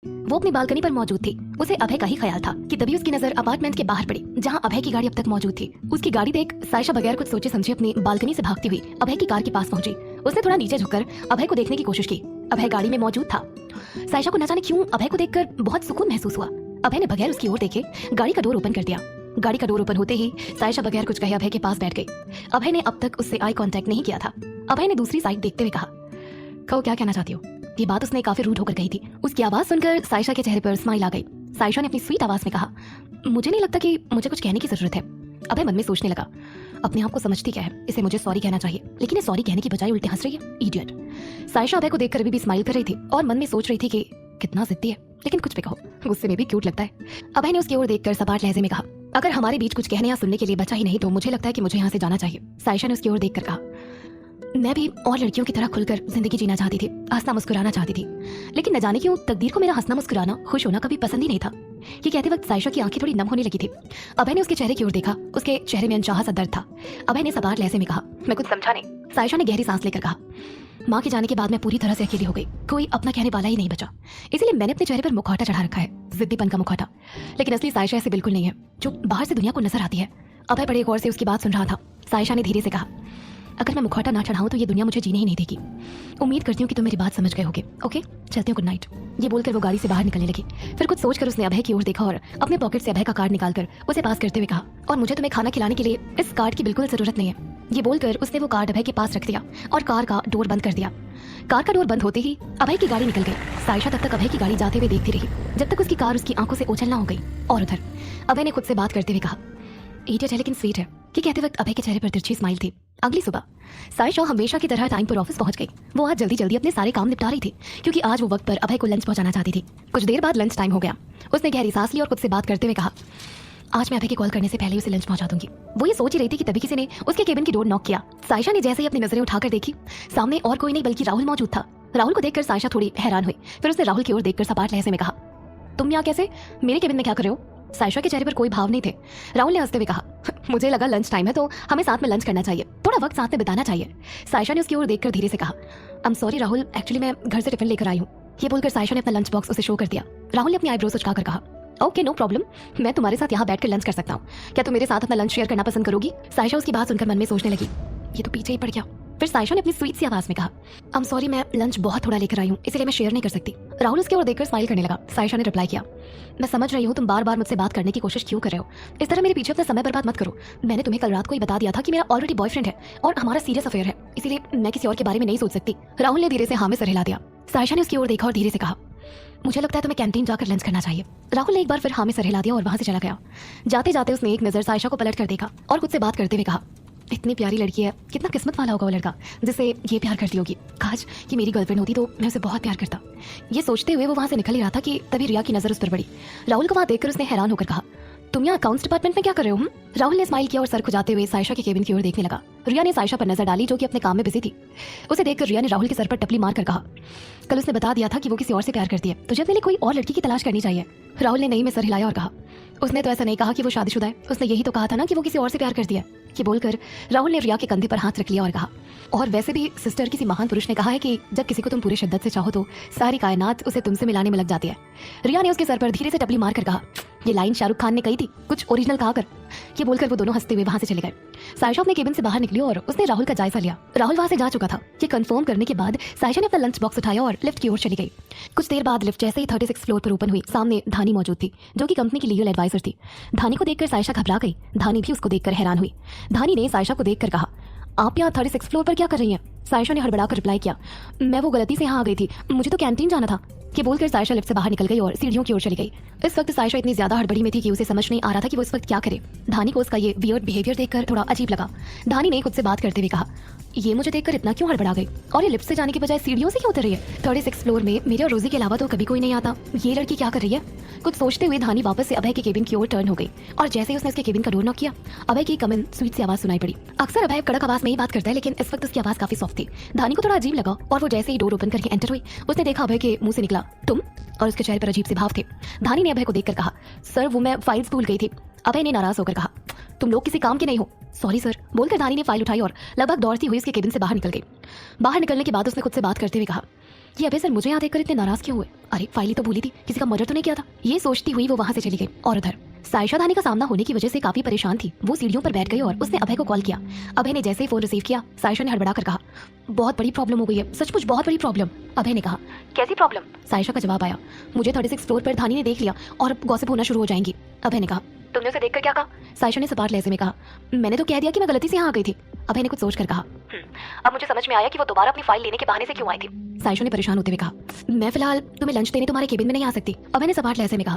वो अपनी बालकनी पर मौजूद थी। उसे अभय का ही ख्याल था कि तभी उसकी नजर अपार्टमेंट के बाहर पड़ी जहां अभय की गाड़ी अब तक मौजूद थी। उसकी गाड़ी देख सायशा बगैर कुछ सोचे समझे अपनी बालकनी से भागती हुई अभय की कार के पास पहुंची। उसने थोड़ा नीचे झुककर अभय को देखने की कोशिश की। अभय गाड़ी में मौजूद था। सायशा को न जाने क्यों अभय को देखकर बहुत सुकून महसूस हुआ। अभय ने बगैर उसकी ओर देखे गाड़ी का डोर ओपन कर दिया। गाड़ी का डोर ओपन होते ही सायशा बगैर कुछ कहे अभय के पास बैठ गई। अभय ने अब तक उससे आई कांटेक्ट नहीं किया था। अभय ने दूसरी साइड देखते हुए कहा, कहो क्या कहना चाहती हो? ये बात उसने काफी रूड होकर कही थी। उसकी आवाज सुनकर सायशा के चेहरे पर स्माइल आ गई। सायशा ने अपनी स्वीट आवाज में कहा, मुझे नहीं लगता कि मुझे कुछ कहने की जरूरत है। अभय मन में सोचने लगा, अपने आप को समझती क्या है, इसे मुझे सॉरी कहना चाहिए, लेकिन ये सॉरी कहने की बजाय उल्टे हंस रही है, इडियट। सायशा अभय को देखकर अभी भी स्माइल कर रही थी और मन में सोच रही थी कि कितना जिद्दी है, लेकिन कुछ भी कहो गुस्से में भी क्यूट लगता है। अभय ने उसकी ओर देखकर सपाट लहजे में कहा, अगर हमारे बीच कुछ कहने या सुनने के लिए बचा ही नहीं तो मुझे लगता है कि मुझे यहाँ से जाना चाहिए। सायशा ने उसकी ओर देखकर कहा, मैं भी और लड़कियों की तरह खुलकर जिंदगी जीना चाहती थी, हंसना मुस्कुराना चाहती थी, लेकिन न जाने क्यों तकदीर को मेरा हंसना मुस्कुराना खुश होना कभी पसंद ही नहीं था। ये कहते वक्त सायशा की आंखें थोड़ी नम होने लगी थी। अभय ने उसके चेहरे की ओर देखा। उसके चेहरे में अनचाहा सा दर्द था। अभय ने सपाट लहजे में कहा, मैं कुछ समझा नहीं। सायशा ने गहरी सांस लेकर कहा, माँ के जाने के बाद मैं पूरी तरह से अकेली हो गई, कोई अपना कहने वाला ही नहीं बचा, इसलिए मैंने अपने चेहरे पर मुखौटा चढ़ा रखा है, जिद्दीपन का मुखौटा। लेकिन असली सायशा ऐसे बिल्कुल नहीं है जो बाहर से दुनिया को नजर आती है। अभय बड़े गौर से उसकी बात सुन रहा था। सायशा ने धीरे से कहा, अगर मैं मुखौटा ना चढ़ाऊं तो ये दुनिया मुझे जीने ही नहीं देगी। उम्मीद करती हूँ कि तुम मेरी बात समझ गए होगे। ओके, चलती हूँ, गुड नाइट। ये बोलकर वो गाड़ी से बाहर निकलने लगी। फिर कुछ सोचकर उसने अभय की ओर देखा और अपने पॉकेट से अभय का कार्ड निकालकर उसे पास करते हुए कहा, और मुझे तुम्हें खाना खिलाने के लिए इस कार्ड की बिल्कुल जरूरत नहीं है। ये बोलकर उसने वो कार्ड अभय के पास रख दिया और कार का डोर बंद कर दिया। कार का डोर बंद होते ही अभय की गाड़ी निकल गई। सायशा तब तक अभय की गाड़ी जाते हुए देखती रही जब तक उसकी कार उसकी आंखों से ओझल ना हो गई। और उधर अभय ने खुद से बात करते हुए कहा, इडियट है लेकिन स्वीट है। ये कहते वक्त अभय के चेहरे पर तिरछी स्माइल थी। अगली सुबह सायशा हमेशा की तरह टाइम पर ऑफिस पहुंच गई। वो आज जल्दी जल्दी अपने सारे काम निपटा रही थी क्योंकि आज वो वक्त पर अभय को लंच पहुंचाना चाहती थी। कुछ देर बाद लंच टाइम हो गया। उसने गहरी सांस ली और खुद से बात करते हुए कहा, आज मैं अभय के कॉल करने से पहले उसे लंच पहुंचा दूंगी। वो ये सोच ही रही थी कि तभी किसी ने उसके केबिन की डोर नॉक किया। सायशा ने जैसे ही अपनी नजरें उठाकर देखी, सामने और कोई नहीं बल्कि राहुल मौजूद था। राहुल को देखकर सायशा थोड़ी हैरान हुई। फिर उसने राहुल की ओर देखकर सपाट लहजे में कहा, तुम यहाँ कैसे? मेरे केबिन में क्या कर रहे हो? सायशा के चेहरे पर कोई भाव नहीं थे। राहुल ने हंसते हुए कहा, मुझे लगा लंच टाइम है तो हमें साथ में लंच करना चाहिए, थोड़ा वक्त साथ में बिताना चाहिए। सायशा ने उसकी ओर देखकर धीरे से कहा, I am sorry Rahul, actually मैं घर से टिफिन लेकर आई हूँ। ये बोलकर सायशा ने अपना लंच बॉक्स उसे शो कर दिया। राहुल ने अपनी आईब्रोज उचकाकर कहा, ओके नो प्रॉब्लम, मैं तुम्हारे साथ यहाँ बैठकर लंच कर सकता हूँ। क्या तुम मेरे साथ अपना लंच शेयर करना पसंद करोगी? सायशा उसकी बात सुनकर मन में सोचने लगी, ये तो पीछे ही पड़ गया। फिर सायशा ने अपनी स्वीट सी आवाज में कहा, आई एम सॉरी, मैं लंच बहुत थोड़ा लेकर आई हूँ, इसलिए मैं शेयर नहीं कर सकती। राहुल उसके ओर देखकर स्माइल करने लगा। सायशा ने रिप्लाई किया, मैं समझ रही हूँ तुम बार बार मुझसे बात करने की कोशिश क्यों कर रहे हो। इस तरह मेरे पीछे अपना समय बर्बाद मत करो। मैंने तुम्हें कल रात को ही बता दिया था कि मेरा ऑलरेडी बॉयफ्रेंड है और हमारा सीरियस अफेयर है, इसलिए मैं किसी और के बारे में नहीं सोच सकती। राहुल ने धीरे से हाँ में सर हिला दिया। सायशा ने उसकी ओर देखा और धीरे से कहा, मुझे लगता है तुम्हें कैंटीन जाकर लंच करना चाहिए। राहुल ने एक बार फिर हाँ में सर हिला दिया और वहां से चला गया। जाते जाते उसने एक नजर सायशा को पलट कर देखा और खुद से बात करते हुए कहा, इतनी प्यारी लड़की है, कितना किस्मत वाला होगा वो लड़का जिसे ये प्यार करती होगी। काश कि मेरी गर्लफ्रेंड होती तो मैं उसे बहुत प्यार करता। ये सोचते हुए वो वहां से निकल ही रहा था कि तभी रिया की नजर उस पर पड़ी। राहुल को वहां देखकर उसने हैरान होकर कहा, तुम यहाँ अकाउंट्स डिपार्टमेंट में क्या कर रहे हो? राहुल ने स्माइल किया और सर खुजाते हुए सायशा के केबिन की ओर देखने लगा। रिया ने सायशा पर नजर डाली जो कि अपने काम में बिजी थी। उसे देखकर रिया ने राहुल के सर पर टपली मारकर कहा, कल उसने बता दिया था कि वो किसी और से प्यार करती है, तुझे अपने लिए कोई और लड़की की तलाश करनी चाहिए। राहुल ने नहीं में सर हिलाया और कहा, उसने तो ऐसा नहीं कहा कि वो शादीशुदा है, उसने यही तो कहा था ना कि वो किसी और से प्यार करती है। ये बोलकर राहुल ने रिया के कंधे पर हाथ रख लिया और कहा, और वैसे भी सिस्टर, किसी महान पुरुष ने कहा है कि जब किसी को तुम पूरे शिद्दत से चाहो तो सारी कायनात उसे तुमसे मिलाने में लग जाती है। रिया ने उसके सर पर धीरे से टपली मारकर कहा, ये लाइन शाहरुख खान ने कही थी, कुछ ओरिजिनल कहा कर। ये बोलकर वो दोनों हंसते हुए वहां से चले गए। सायशा अपने केबिन से बाहर निकली और उसने राहुल का जायजा लिया। राहुल वहां से जा चुका था। ये कंफर्म करने के बाद सायशा ने अपना लंच बॉक्स उठाया और लिफ्ट की ओर चली गई। कुछ देर बाद लिफ्ट जैसे ही 36 फ्लोर पर ओपन हुई, सामने धानी मौजूद थी जो कि कंपनी की लीगल एडवाइजर थी। धानी को देखकर सायशा घबरा गई। धानी भी उसको देखकर हैरान हुई। धानी ने सायशा को देखकर कहा, आप यहाँ 36 फ्लोर पर क्या कर रही हैं? सायशा ने हड़बड़ाकर रिप्लाई किया, मैं वो गलती से यहाँ आ गई थी, मुझे तो कैंटीन जाना था। ये बोलकर सायशा लिफ्ट से बाहर निकल गई और सीढ़ियों की ओर चली गई। इस वक्त सायशा इतनी ज्यादा हड़बड़ी में थी कि उसे समझ नहीं आ रहा था कि वो इस वक्त क्या करे। धानी को उसका ये वियर्ड बिहेवियर देखकर थोड़ा अजीब लगा। धानी ने खुद से बात करते हुए कहा, ये मुझे देखकर इतना क्यों हड़बड़ा गई और ये लिफ्ट से जाने के बजाय सीढ़ियों से क्यों उतर रही है? 36 फ्लोर में मेरे और रोजी के अलावा तो कभी कोई नहीं आता, ये लड़की क्या कर रही है? कुछ सोचते हुए धानी वापस से अभय के केबिन की ओर टर्न हो गई और जैसे ही उसने उसके केबिन का डोर नॉक किया, अभय की कम इन स्वीट सी आवाज सुनाई पड़ी। अक्सर अभय कड़क आवाज में ही बात करता है, लेकिन इस वक्त उसकी आवाज काफी सॉफ्ट थी। धानी को थोड़ा अजीब लगा और वो जैसे ही डोर ओपन करके एंटर हुई, उसने देखा अभय के मुंह से निकला तुम, और उसके चेहरे पर अजीब से भाव थे। धानी ने अभय को देखकर कहा, सर वो मैं फाइल्स भूल गई थी। अभय ने नाराज होकर कहा, तुम लोग किसी काम के नहीं हो। सॉरी सर, बोलकर धानी ने फाइल उठाई और लगभग दौड़ती हुई उसके केबिन से बाहर निकल गई। बाहर निकलने के बाद उसने खुद से बात करते हुए कहा, ये अभय सर मुझे यहाँ देखकर इतने नाराज क्यों हुए? अरे फाइल ही तो भूली थी, किसी का मर्डर तो नहीं किया था। ये सोचती हुई वो वहाँ से चली गई। और उधर सायशा धानी का सामना होने की वजह से काफी परेशान थी। वो सीढ़ियों पर बैठ गई और उसने अभय को कॉल किया। अभय ने जैसे ही फोन रिसीव किया, सायशा ने हड़बड़ा कर कहा, बहुत बड़ी प्रॉब्लम हो गई है, सचमुच बहुत बड़ी प्रॉब्लम। अभय ने कहा, कैसी प्रॉब्लम? सायशा का जवाब आया, मुझे 36 फ्लोर पर धानी ने देख लिया और गॉसिप होना शुरू हो जाएंगी। अभय ने कहा, तुमने उसे देखकर क्या कहा? सायशा ने सपाट लहजे में कहा, मैंने तो कह दिया कि मैं गलती से यहाँ आ गई थी। अभय ने कुछ सोचकर कहा, अब मुझे समझ में आया कि वो दोबारा अपनी फाइल लेने के बहाने से क्यों आई थी। सायशा ने परेशान होते हुए कहा, मैं फिलहाल तुम्हें लंच देने तुम्हारे केबिन में नहीं आ सकती। अभय ने सपाट लहजे में कहा,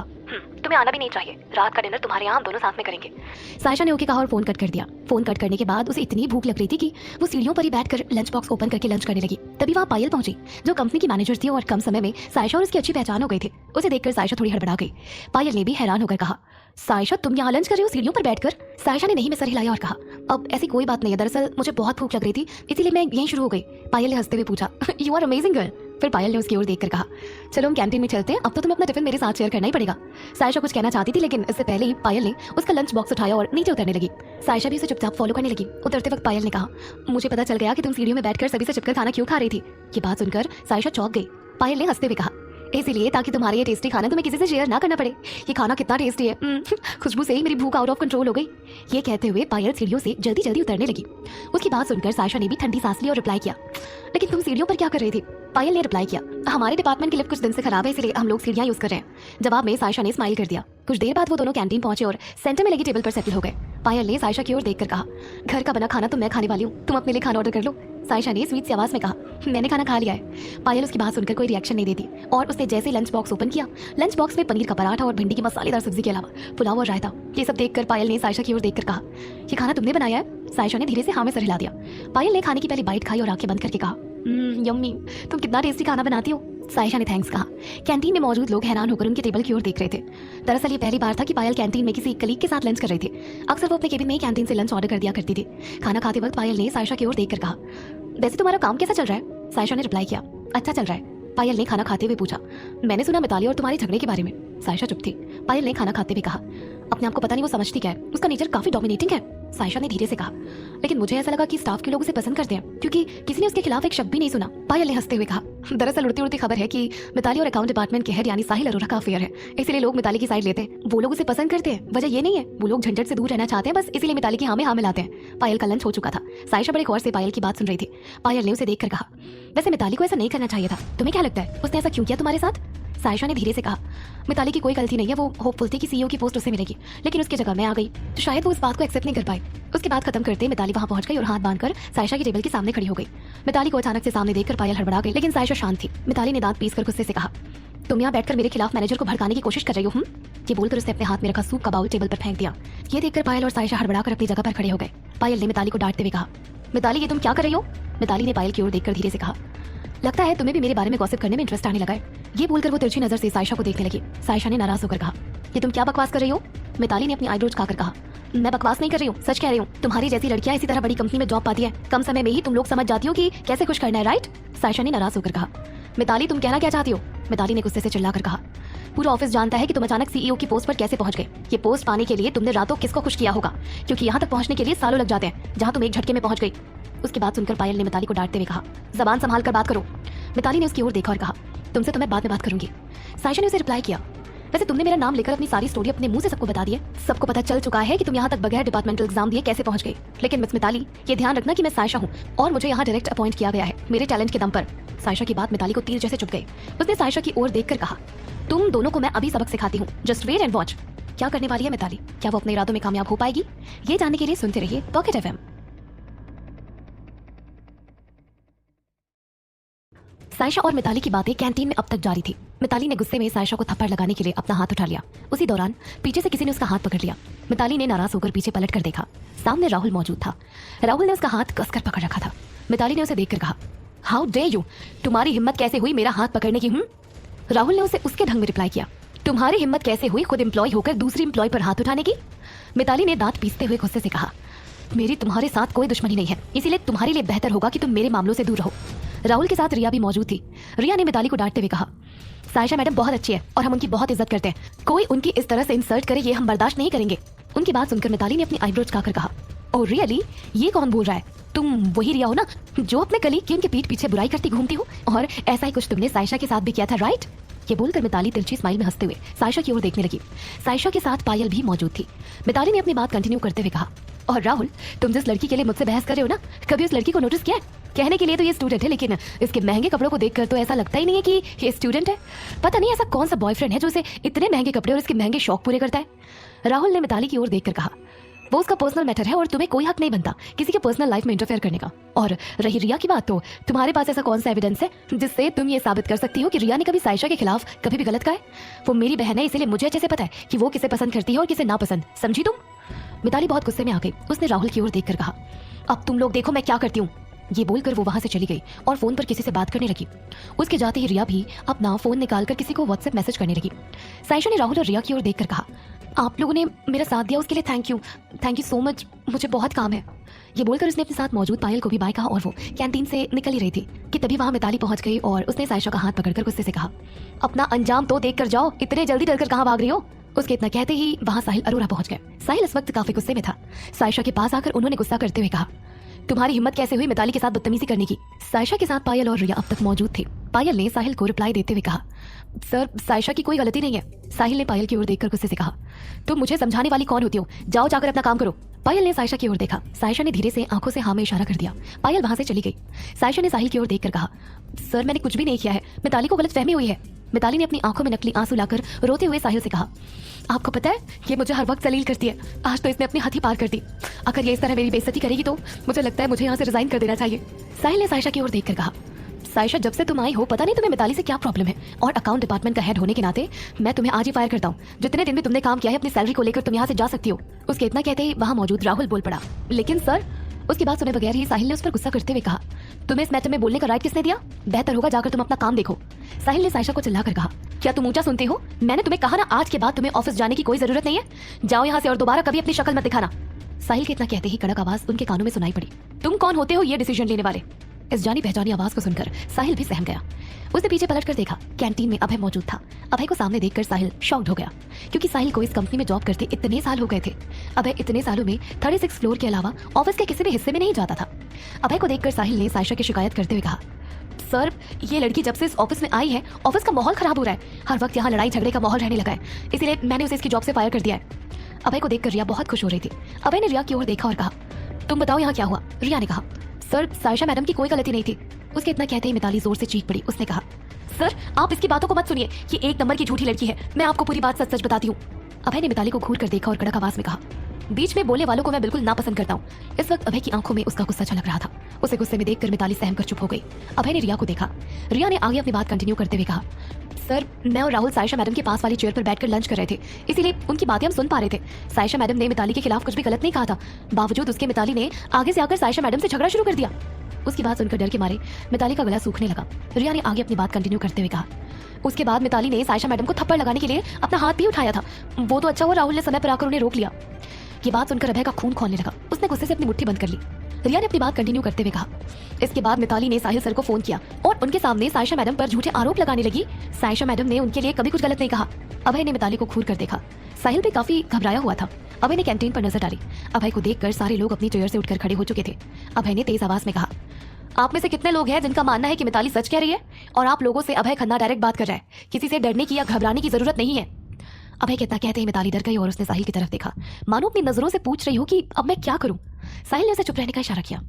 तुम्हें आना भी नहीं चाहिए, रात का डिनर तुम्हारे यहाँ हम दोनों साथ में करेंगे। सायशा ने ओके कहा और फोन कट कर दिया। फोन कट करने के बाद उसे इतनी भूख लग रही थी कि वो सीढ़ियों पर ही बैठकर लंच बॉक्स ओपन करके लंच करने लगी। तभी वहाँ पायल पहुंची, जो कंपनी की मैनेजर थी और कम समय में सायशा और उसकी अच्छी पहचान हो गई थी। उसे देखकर सायशा थोड़ी हड़बड़ा गई। पायल ने भी हैरान होकर कहा, सायशा तुम यहाँ लंच कर रही हो सीढ़ियों पर बैठकर? सायशा ने नहीं में सर हिलाया और कहा, अब ऐसी कोई बात नहीं है, दरअसल मुझे बहुत भूख लग रही थी इसीलिए मैं यहीं शुरू हो गई। पायल ने हंसते हुए पूछा, यू आर अमेजिंग गर्ल। फिर पायल ने उसकी ओर देखकर कहा, चलो हम कैंटीन में चलते हैं, अब तो तुम्हें अपना टिफिन मेरे साथ शेयर करना ही पड़ेगा। सायशा कुछ कहना चाहती थी लेकिन इससे पहले ही पायल ने उसका लंच बॉक्स उठाया और नीचे उतरने लगी। सायशा भी उसे चुपचाप फॉलो करने लगी। उतरते वक्त पायल ने कहा, मुझे पता चल गया कि तुम सीढ़ियों में बैठकर सभी से छिपकर खाना क्यों खा रही थी। ये बात सुनकर सायशा चौंक गई। पायल ने हंसते हुए कहा, इसीलिए ताकि तुम्हारे ये टेस्टी खाना तुम्हें किसी से शेयर ना करना पड़े। ये खाना कितना टेस्टी है, खुशबू से ही मेरी भूख आउट ऑफ कंट्रोल हो गई। ये कहते हुए पायल सीढ़ियों से जल्दी जल्दी उतरने लगी। उसकी बात सुनकर सायशा ने भी ठंडी सांस ली और रिप्लाई किया, लेकिन तुम सीढ़ियों पर क्या कर रही थी? पायल ने रिप्लाई किया, हमारे डिपार्टमेंट की लिफ्ट कुछ दिन से खराब है इसलिए हम लोग सीढ़ियां यूज कर रहे हैं। जवाब में सायशा ने स्माइल कर दिया। कुछ देर बाद वो दोनों कैंटीन पहुंचे और सेंटर में लगी टेबल पर सेटल हो गए। पायल ने सायशा की ओर देखकर कहा, घर का बना खाना तो मैं खाने वाली हूँ, तुम अपने लिए खाना ऑर्डर कर लो। सायशा ने स्वीट सी आवाज में कहा, मैंने खाना खा लिया है। पायल उसकी बात सुनकर कोई रिएक्शन नहीं देती और उसने जैसे लंच बॉक्स ओपन किया, लंच बॉक्स में पनीर का पराठा और भिंडी की मसालेदार सब्जी के अलावा पुलाव और रायता। ये सब देखकर पायल ने सायशा की ओर देखकर कहा, ये खाना तुमने बनाया है? सायशा ने धीरे से हाँ में सर हिला दिया। पायल ने खाने की पहली बाइट खाई और आंखें बंद करके कहा, यम्मी, तुम कितना टेस्टी खाना बनाती हो। सायशा ने थैंक्स कहा। कैंटीन में मौजूद लोग हैरान होकर उनके टेबल की ओर देख रहे थे। दरअसल ये पहली बार था कि पायल कैंटीन में किसी कलीग के साथ लंच कर रही थी। अक्सर वो अपने केबिन में ही कैंटीन से लंच ऑर्डर कर दिया करती थी। खाना खाते वक्त पायल ने सायशा की ओर देखकर कहा, वैसे तुम्हारा काम कैसा चल रहा है? सायशा ने रिप्लाई किया, अच्छा चल रहा है। पायल ने खाना खाते हुए पूछा, मैंने सुना मिताली और तुम्हारे झगड़े के बारे में। सायशा चुप थी। पायल ने खाना खाते हुए कहा, अपने आप को पता नहीं वो समझती क्या है, उसका नेचर काफी डोमिनेटिंग है। सायशा ने धीरे से कहा, लेकिन मुझे ऐसा लगा कि स्टाफ के लोग उसे पसंद करते हैं क्योंकि किसी ने उसके खिलाफ एक शब्द भी नहीं सुना। पायल ने हंसते हुए कहा, दरअसल उड़ती उड़ती खबर है कि मिताली और अकाउंट डिपार्टमेंट के हेड यानी साहिल अरोरा का अफेयर है, इसलिए लोग मिताली की साइड लेते हैं। वो लोग उसे पसंद करते हैं, वजह ये नहीं है, वो लोग झंझट से दूर रहना चाहते हैं, बस इसीलिए मिताली की हाँ में हाँ मिलाते हैं। पायल का लंच हो चुका था। सायशा बड़े गौर से पायल की बात सुन रही थी। पायल ने उसे देखकर कहा, वैसे मिताली को ऐसा नहीं करना चाहिए था, तुम्हें क्या लगता है उसने ऐसा क्यों किया तुम्हारे साथ? सायशा ने धीरे से कहा, मिताली की कोई गलती नहीं है, वो होपफुल थी कि सीईओ की पोस्ट उसे मिलेगी, लेकिन उसकी जगह मैं आ गई तो शायद वो इस बात को एक्सेप्ट नहीं कर पाई। उसके बाद खत्म करते मिताली वहां पहुंच गई और हाथ बांधकर सायशा की टेबल के सामने खड़ी हो गई। मिताली को अचानक से सामने देखकर पायल हड़बड़ा गई, लेकिन सायशा शांत थी। मिताली ने दांत पीसकर गुस्से से कहा, तुम यहाँ बैठकर मेरे खिलाफ मैनेजर को भड़काने की कोशिश कर रही हो? ये बोलकर उसने अपने हाथ में रखा सूप का बाउल टेबल पर फेंक दिया। ये देखकर पायल और सायशा हड़बड़ाकर अपनी जगह पर खड़े हो गए। पायल ने मिताली को डांटते हुए कहा, मिताली ये तुम क्या कर रही हो? मिताली ने पायल की ओर देखकर धीरे से कहा, लगता है तुम्हें भी मेरे बारे में गॉसिप करने में इंटरेस्ट आने लगा है। ये बोलकर वो तिरछी नजर से सायशा को देखने लगी। सायशा ने नाराज होकर कहा, ये तुम क्या बकवास कर रही हो? मिताली ने अपनी आईब्रोज खाकर कहा, मैं बकवास नहीं कर रही हूँ, सच कह रही हूँ। तुम्हारी जैसी लड़कियां इसी तरह बड़ी कंपनी में जॉब पाती है, कम समय में ही तुम लोग समझ जाती हो कि कैसे खुश करना है, राइट? सायशा ने नाराज होकर कहा, मिताली तुम कहना क्या चाहती हो? मिताली ने गुस्से से चिल्लाकर कहा, पूरा ऑफिस जानता है कि तुम अचानक सीईओ की पोस्ट पर कैसे पहुंच गए। ये पोस्ट पाने के लिए तुमने रातों किसको खुश किया होगा, क्योंकि यहाँ तक पहुंचने के लिए सालों लग जाते हैं, जहाँ तुम एक झटके में पहुंच गई। उसकी बात सुनकर पायल ने मिताली को डांटते हुए कहा, जबान संभाल कर बात करो। मिताली ने उसकी ओर देखा और कहा, तुमसे तो मैं बाद में बात करूंगी। सायशा ने उसे रिप्लाई किया, वैसे तुमने मेरा नाम लेकर अपनी सारी स्टोरी अपने मुंह से सबको बता दी है। सबको पता चल चुका है कि तुम यहाँ तक बगैर डिपार्टमेंटल एग्जाम दिए कैसे पहुंच गई। लेकिन मिस मिताली, ये ध्यान रखना कि मैं सायशा हूँ और मुझे यहाँ डायरेक्ट अपॉइंट किया गया है मेरे टैलेंट के दम पर। सायशा की बात मिताली को तीर जैसे चुभ गई। उसने सायशा की ओर देखकर कहा, तुम दोनों को मैं अभी सबक सिखाती हूँ, जस्ट वेट एंड वॉच। क्या करने वाली है मिताली? क्या वो अपने इरादों में कामयाब हो पाएगी? ये जानने के लिए सुनते रहिए पॉकेट एफएम। सायशा और मिताली की बातें कैंटीन में अब तक जारी थी। मिताली ने गुस्से में सायशा को थप्पड़ लगाने के लिए अपना हाथ उठा लिया। उसी दौरान पीछे से किसी ने उसका हाथ पकड़ लिया। मिताली ने नाराज होकर पीछे पलट कर देखा। सामने राहुल मौजूद था। राहुल ने उसका हाथ कसकर पकड़ रखा था। मिताली ने उसे देखकर कहा, हाउ डे यू, तुम्हारी हिम्मत कैसे हुई मेरा हाथ पकड़ने की? राहुल ने उसे उसके ढंग में रिप्लाई किया, तुम्हारी हिम्मत कैसे हुई खुद एम्प्लॉय होकर दूसरी एम्प्लॉय पर हाथ उठाने की? मिताली ने दांत पीसते हुए गुस्से से कहा, मेरी तुम्हारे साथ कोई दुश्मनी नहीं है, इसीलिए तुम्हारे लिए बेहतर होगा कि तुम मेरे मामलों से दूर रहो। राहुल के साथ रिया भी मौजूद थी। रिया ने मिताली को डांटते हुए कहा, सायशा मैडम बहुत अच्छी है और हम उनकी बहुत इज्जत करते हैं, कोई उनकी इस तरह से इंसल्ट करे ये हम बर्दाश्त नहीं करेंगे। उनकी बात सुनकर मिताली ने अपनी आईब्रोज खाकर कहा, ओह रियली, ये कौन बोल रहा है? तुम वही रिया हो ना जो अपने कलीग की उनके पीठ पीछे बुराई करती घूमती हो, और ऐसा ही कुछ तुमने सायशा के साथ भी किया था, राइट? ये बोलकर मिताली तिरछी स्माइल में हंसते हुए सायशा की ओर देखने लगी। सायशा के साथ पायल भी मौजूद थी। मिताली ने अपनी बात कंटिन्यू करते हुए कहा, और राहुल, तुम जिस लड़की के लिए मुझसे बहस कर रहे हो ना, कभी उस लड़की को नोटिस किया है? कहने के लिए तो ये स्टूडेंट है, लेकिन इसके महंगे कपड़ों को देखकर तो ऐसा लगता ही नहीं है कि ये स्टूडेंट है। पता नहीं ऐसा कौन सा बॉयफ्रेंड है जो इसे इतने महंगे कपड़े और इसके महंगे शौक पूरे करता है। राहुल ने मिताली की ओर देखकर कहा, वो उसका पर्सनल मैटर है और तुम्हें कोई हक नहीं बनता किसी के पर्सनल लाइफ में इंटरफेयर करने का। और रही रिया की बात, तो तुम्हारे पास ऐसा कौन सा एविडेंस है जिससे तुम ये साबित कर सकती हो कि रिया ने कभी सायशा के खिलाफ कभी भी गलत कहा है? वो मेरी बहन है, इसीलिए मुझे अच्छे से पता है कि वो किसे पसंद करती है और किसे नापसंद, समझी तुम? मिताली बहुत गुस्से में आ गई। उसने राहुल की ओर देखकर कहा, अब तुम लोग देखो मैं क्या करती हूँ। ये बोलकर वो वहां से चली गई और फोन पर किसी से बात करने लगी। उसके जाते ही रिया भी अपना फोन निकालकर किसी को व्हाट्सएप मैसेज करने लगी। सायशा ने राहुल और रिया की ओर देखकर कहा, आप लोगों ने मेरा साथ दिया उसके लिए थैंक यू सो मच, मुझे बहुत काम है। ये बोलकर उसने अपने साथ मौजूद पायल को भी बाय कहा और वो कैंटीन से निकल ही रही थी कि तभी वहां मिताली पहुंच गई और उसने सायशा का हाथ पकड़कर गुस्से से कहा, अपना अंजाम तो देख कर जाओ, इतने जल्दी डरकर कहां भाग रही हो? उसके इतना कहते ही वहां साहिल अरोरा पहुंच गए। साहिल इस वक्त काफी गुस्से में था। सायशा के पास आकर उन्होंने गुस्सा करते हुए कहा, तुम्हारी हिम्मत कैसे हुई मिताली के साथ बदतमीजी करने की? सायशा के साथ पायल और रिया अब तक मौजूद थे। पायल ने साहिल को रिप्लाई देते हुए कहा, सर सायशा की कोई गलती नहीं है। साहिल ने पायल की ओर देखकर गुस्से से कहा, तुम मुझे समझाने वाली कौन होती हो? जाओ जाकर अपना काम करो। पायल ने सायशा की ओर देखा। सायशा ने धीरे से आंखों से हाँ में इशारा कर दिया। पायल वहां से चली गई। सायशा ने साहिल की ओर देखकर कहा, सर मैंने कुछ भी नहीं किया है, मिताली को गलतफहमी हुई है। मिताली ने अपनी आंखों में नकली आंसू लाकर रोते हुए साहिल से कहा, आपको पता है ये मुझे हर वक्त जलील करती है, आज तो इसने अपनी हद ही पार कर दी। अगर ये इस तरह मेरी बेइज्जती करेगी तो मुझे लगता है मुझे यहाँ से रिजाइन कर देना चाहिए। साहिल ने सायशा की ओर देखकर कहा, सायशा जब से तुम आई हो पता नहीं तुम्हें मिताली से क्या प्रॉब्लम है, और अकाउंट डिपार्टमेंट का हेड होने के नाते मैं तुम्हें आज ही फायर करता हूँ। जितने दिन भी तुमने काम किया है अपनी सैलरी को लेकर तुम यहाँ से जा सकती हो। उसके इतना कहते ही वहाँ मौजूद राहुल बोल पड़ा, लेकिन सर। उसकी बात सुने बगैर ही साहिल ने उस पर गुस्सा करते हुए कहा, तुम्हें इस मैटर में बोलने का राइट किसने दिया? बेहतर होगा जाकर तुम अपना काम देखो। साहिल ने सायशा को चिल्लाकर कहा, क्या तुम ऊंचा सुनते हो? मैंने तुम्हें कहा ना आज के बाद तुम्हें ऑफिस जाने की कोई जरूरत नहीं है, जाओ यहाँ से और दोबारा कभी अपनी शक्ल मत दिखाना। साहिल के इतना कहते ही कड़क आवाज उनके कानों में सुनाई पड़ी, तुम कौन होते हो ये डिसीजन लेने वाले? इस जानी पहचानी आवाज को सुनकर साहिल भी सहम गया। उसने पीछे पलटकर देखा, कैंटीन में अभय मौजूद था। अभय को सामने देखकर साहिल शॉक्ड हो गया, क्योंकि साहिल को इस कंपनी में जॉब करते इतने साल हो गए थे। अभय इतने सालों में 36 फ्लोर के अलावा ऑफिस के किसी भी हिस्से में नहीं जाता था। अभय को देखकर साहिल ने सायशा की शिकायत करते हुए कहा, सर ये लड़की जब से इस ऑफिस में आई है ऑफिस का माहौल खराब हो रहा है, हर वक्त यहाँ लड़ाई झगड़े का माहौल रहने लगा है, इसीलिए मैंने उसे इसकी जॉब से फायर कर दिया है। अभय को देखकर रिया बहुत खुश हो रही थी। अभय ने रिया की ओर देखा और कहा, तुम बताओ यहाँ क्या हुआ? रिया ने कहा, सर सायशा मैडम की कोई गलती नहीं थी। उसके इतना कहते ही मिताली जोर से चीख पड़ी। उसने कहा, सर आप इसकी बातों को मत सुनिए, ये एक नंबर की झूठी लड़की है, मैं आपको पूरी बात सच सच बताती हूँ। अभय ने मिताली को घूर कर देखा और कड़क आवाज में कहा, बीच में बोलने वालों को मैं बिल्कुल नापसंद करता हूँ। इस वक्त अभय की आंखों में उसका गुस्सा झलक रहा था। उसे गुस्से में देखकर मिताली सहम कर चुप हो गई। अभय ने रिया को देखा। रिया ने आगे अपनी बात कंटिन्यू करते हुए कहा, सर मैं और राहुल सायशा मैडम के पास वाली चेयर पर बैठकर लंच कर रहे थे, इसीलिए उनकी बातें हम सुन पा रहे थे। सायशा मैडम ने मिताली के खिलाफ कुछ भी गलत नहीं कहा था, बावजूद उसके मिताली ने आगे से आकर सायशा मैडम से झगड़ा शुरू कर दिया। उसकी बात सुनकर डर के मारे मिताली का गला सूखने लगा। रिया ने आगे अपनी बात कंटिन्यू करते हुए कहा, उसके बाद मिताली ने सायशा मैडम को थप्पड़ लगाने के लिए अपना हाथ भी उठाया था, वो तो अच्छा हुआ राहुल ने समय पर आकर उन्हें रोक लिया। ये बात सुनकर अभय का खून खौलने लगा। उसने गुस्से से अपनी मुट्ठी बंद कर ली। रिया ने अपनी बात कंटिन्यू करते हुए कहा, इसके बाद मिताली ने साहिल सर को फोन किया और उनके सामने सायशा मैडम पर झूठे आरोप लगाने लगी। सायशा मैडम ने उनके लिए कभी कुछ गलत नहीं कहा। अभय ने मिताली को घूर कर देखा। साहिल भी काफी घबराया हुआ था। अभय ने कैंटीन पर नजर डाली। अभय को देखकर सारे लोग अपनी चेयर से उठकर खड़े हो चुके थे। अभय ने तेज आवाज में कहा, आप में से कितने लोग हैं जिनका मानना है कि मिताली सच कह रही है? और आप लोगों से अभय खन्ना डायरेक्ट बात कर रहा है, किसी से डरने की या घबराने की जरूरत नहीं है। अभय कितना कहते ही मिताली डर गई और उसने साहिल की तरफ देखा, मानो अपनी नजरों से पूछ रही हो कि अब मैं क्या करूं। साहिल ने उसे चुप रहने का इशारा किया।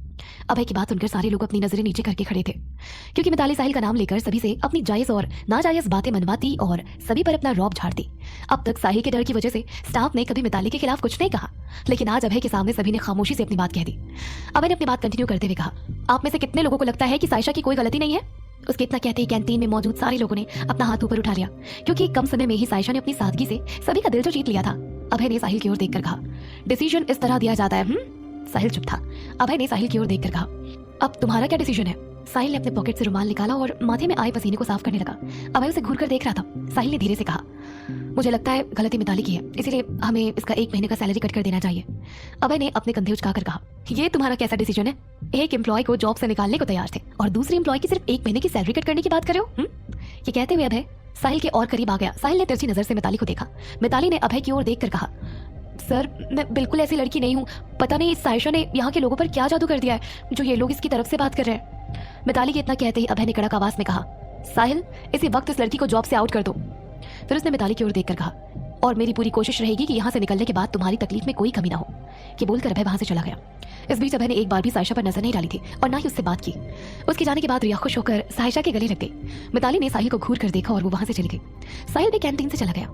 अभय की बात सुनकर सारे लोग अपनी नजरें नीचे करके खड़े थे, क्योंकि मिताली साहिल का नाम लेकर सभी से अपनी जायज और नाजायज बातें मनवाती और सभी पर अपना रौब झाड़ती। अब तक साहिल के डर की वजह से स्टाफ ने कभी मिताली के खिलाफ कुछ नहीं कहा, लेकिन आज अभय के सामने सभी ने खामोशी से अपनी बात कह दी। अभय ने अपनी बात कंटिन्यू करते हुए कहा, आप में से कितने लोगों को लगता है कि सायशा की कोई गलती नहीं है? उसके इतना कहते ही कैंटीन में मौजूद सारे लोगों ने अपना हाथ ऊपर उठा लिया, क्योंकि कम समय में ही सायशा ने अपनी सादगी से सभी का दिल तो जीत लिया था। अभय ने साहिल की ओर देखकर कहा, डिसीजन इस तरह दिया जाता है। साहिल चुप था। अभय ने साहिल की ओर देखकर कहा, अब तुम्हारा क्या डिसीजन है? साहिल ने अपने पॉकेट से रुमाल निकाला और माथे में आए पसीने को साफ करने लगा। अभय उसे घूर कर देख रहा था। साहिल ने धीरे से कहा, मुझे लगता है गलती मिताली की है, इसीलिए हमें इसका 1 महीने का सैलरी कट कर देना चाहिए। अभय ने अपने कंधे उचकाकर कहा, ये तुम्हारा कैसा डिसीजन है? एक एम्प्लॉय को जॉब से निकालने को तैयार थे और दूसरी एम्प्लॉय की सिर्फ 1 महीने की सैलरी कट करने की बात कर रहे हो? ये कहते हुए अभय साहिल के और करीब आ गया। साहिल ने तिरछी नजर से मिताली को देखा। मिताली ने अभय की ओर देखकर कहा, सर मैं बिल्कुल ऐसी लड़की नहीं हूँ। पता नहीं इस सायशा ने यहाँ के लोगों पर क्या जादू कर दिया है जो ये लोग इसकी तरफ से बात कर रहे हैं। मिताली के इतना कहते ही अभय ने कड़क आवाज में कहा, साहिल इसी वक्त इस लड़की को जॉब से आउट कर दो। फिर उसने मिताली की ओर देखकर कहा, और मेरी पूरी कोशिश रहेगी कि यहाँ से निकलने के बाद तुम्हारी तकलीफ में कोई कमी ना हो। कि बोलकर अभय वहां से चला गया। इस बीच अभय ने एक बार भी सायशा पर नजर नहीं डाली थी और ना ही उससे बात की। उसके जाने के बाद रिया खुश होकर सायशा के गले लग गई। मिताली ने साहिल को घूर कर देखा और वो वहां से चली गई। साहिल भी कैंटीन से चला गया।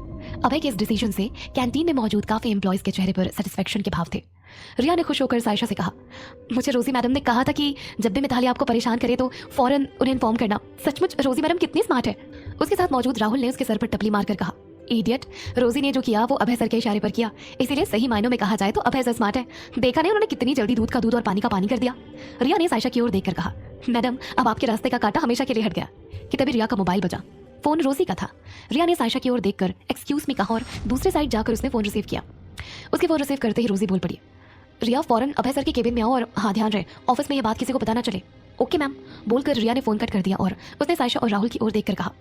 अभय के इस डिसीजन से कैंटीन में मौजूद काफी एम्प्लॉयज के चेहरे पर सेटिस्फेक्शन के भाव थे। रिया ने खुश होकर सायशा से कहा, मुझे रोजी मैडम ने कहा था कि जब भी मिताली आपको परेशान करे तो फौरन उन्हें इन्फॉर्म करना। सचमुच रोजी मैडम कितनी स्मार्ट है। उसके साथ मौजूद राहुल ने उसके सर पर टपली मारकर कहा, इडियट, रोजी ने जो किया वो अभय सर के इशारे पर किया, इसीलिए सही मायनों में कहा जाए तो अभय सर स्मार्ट है। देखा नहीं उन्होंने कितनी जल्दी दूध का दूध और पानी का पानी कर दिया। रिया ने सायशा की ओर देखकर कहा, मैडम अब आपके रास्ते का कांटा हमेशा के लिए हट गया। कि तभी रिया का मोबाइल बजा। फोन रोजी का था। रिया ने सायशा की ओर देखकर एक्सक्यूज मी कहा और दूसरे साइड जाकर उसने फोन रिसीव किया। उसके फोन रिसीव करते ही रोजी बोल पड़ी, रिया फौरन अभय सर के केबिन में आओ और हाँ ध्यान रहे ऑफिस में ये बात किसी को पता ना चले। ओके मैम बोलकर रिया ने फोन कट कर दिया और उसने सायशा और राहुल की ओर देखकर कहा,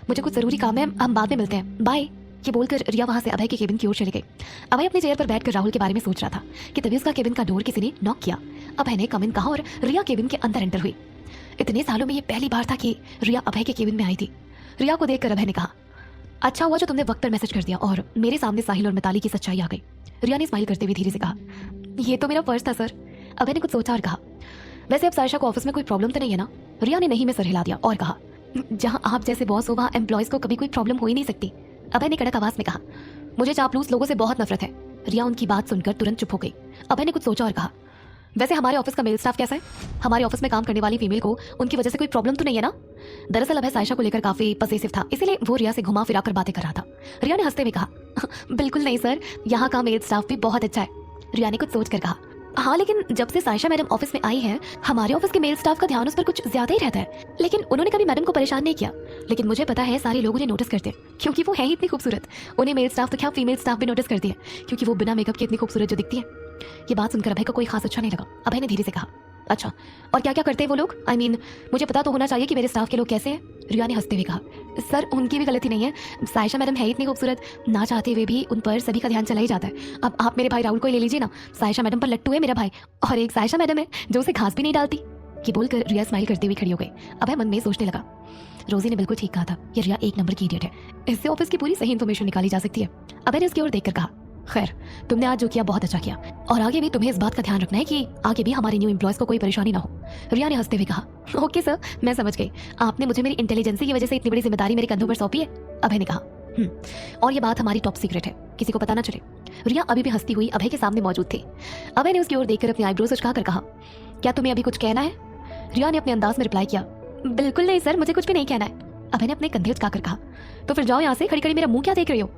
मुझे कुछ जरूरी काम है, हम बाद में मिलते हैं, बाय। ये बोलकर रिया वहां से अभय के केबिन की ओर चली गई। अभय अपनी चेयर पर बैठकर राहुल के बारे में सोच रहा था कि तभी उसका केबिन का डोर किसी ने नॉक किया। अभय ने कम इन कहा और रिया केबिन के अंदर एंटर हुई। इतने सालों में ये पहली बार था कि रिया अभय के केबिन में आई थी। रिया को देखकर अभय ने कहा, अच्छा हुआ जो तुमने वक्त पर मैसेज कर दिया और मेरे सामने साहिल और मिताली की सच्चाई आ गई। रिया ने स्माइल करते हुए धीरे से कहा, ये तो मेरा फर्ज था सर। अभय ने कुछ सोचा और कहा, वैसे अब सायशा को ऑफिस में कोई प्रॉब्लम तो नहीं है ना। रिया ने नहीं में सर हिला दिया और कहा, जहां आप जैसे बॉस हो वहां एम्प्लॉयज को कभी कोई प्रॉब्लम हो ही नहीं सकती। अभय ने कड़क आवाज में कहा, मुझे चापलूस लोगों से बहुत नफरत है। रिया उनकी बात सुनकर तुरंत चुप हो गई। अभय ने कुछ सोचा और कहा, वैसे हमारे ऑफिस का मेल स्टाफ कैसा है? हमारे ऑफिस में काम करने वाली फीमेल को उनकी वजह से कोई प्रॉब्लम तो नहीं है ना? दरअसल अभय सायशा को लेकर काफी पजेसिव था, इसीलिए वो रिया से घुमा फिरा कर बातें कर रहा था। रिया ने हंसते हुए कहा, बिल्कुल नहीं सर, यहाँ का मेल स्टाफ भी बहुत अच्छा है। रिया ने कुछ सोच कर कहा, हाँ लेकिन जब से सायशा मैडम ऑफिस में आई है हमारे ऑफिस के मेल स्टाफ का ध्यान उस पर कुछ ज्यादा ही रहता है, लेकिन उन्होंने कभी मैडम को परेशान नहीं किया। लेकिन मुझे पता है सारे लोग उन्हें नोटिस करते हैं क्योंकि वो है ही इतनी खूबसूरत। उन्हें मेल स्टाफ तो क्या फीमेल स्टाफ भी नोटिस करती है क्योंकि वो बिना मेकअप के इतनी खूबसूरत जो दिखती है। ये बात सुनकर अभय को कोई खास अच्छा नहीं लगा। अभय ने धीरे से कहा, अच्छा और क्या क्या करते हैं वो लोग? I mean, मुझे पता तो होना चाहिए कि मेरे स्टाफ के लोग कैसे हैं। रिया ने हंसते हुए कहा, सर उनकी भी गलती नहीं है, सायशा मैडम है इतनी खूबसूरत, ना चाहते हुए भी उन पर सभी का ध्यान चला ही जाता है। अब आप मेरे भाई राहुल को ही ले लीजिए ना, सायशा मैडम पर लट्टू है मेरा भाई, और एक सायशा मैडम है जो उसे घास भी नहीं डालती। कि बोलकर रिया स्माइल करते हुए खड़ी हो गई। अभय मन में सोचने लगा, रोजी ने बिल्कुल ठीक कहा था, ये रिया एक नंबर की इडियट है, इससे ऑफिस की पूरी सही इन्फॉर्मेशन निकाली जा सकती है। अभय ने उसकी ओर देखकर कहा, खैर तुमने आज जो किया बहुत अच्छा किया और आगे भी तुम्हें इस बात का ध्यान रखना है कि आगे भी हमारे न्यू एम्प्लॉयज को कोई परेशानी ना हो। रिया ने हंसते हुए कहा, ओके सर मैं समझ गई, आपने मुझे मेरी इंटेलिजेंसी की वजह से इतनी बड़ी जिम्मेदारी मेरे कंधों पर सौंपी है। अभय ने कहा, और ये बात हमारी टॉप सीक्रेट है, किसी को पता ना चले। रिया अभी भी हंसती हुई अभय के सामने मौजूद थी। अभय ने उसकी ओर देखकर अपनी आईब्रोज उचकाकर कहा, क्या तुम्हें अभी कुछ कहना है? रिया ने अपने अंदाज में रिप्लाई किया, बिल्कुल नहीं सर, मुझे कुछ भी नहीं कहना है। अभय ने अपने कंधे उचकाकर कहा, तो फिर जाओ यहाँ से, खड़ी खड़ी मेरा मुंह क्या देख रही हो?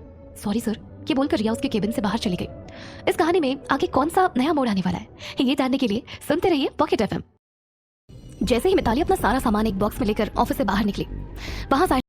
Sorry sir. ये बोलकर रिया उसके केबिन से बाहर चली गई। इस कहानी में आगे कौन सा नया मोड़ आने वाला है ये जानने के लिए सुनते रहिए पॉकेट एफएम। जैसे ही मिताली अपना सारा सामान एक बॉक्स में लेकर ऑफिस से बाहर निकली, वहां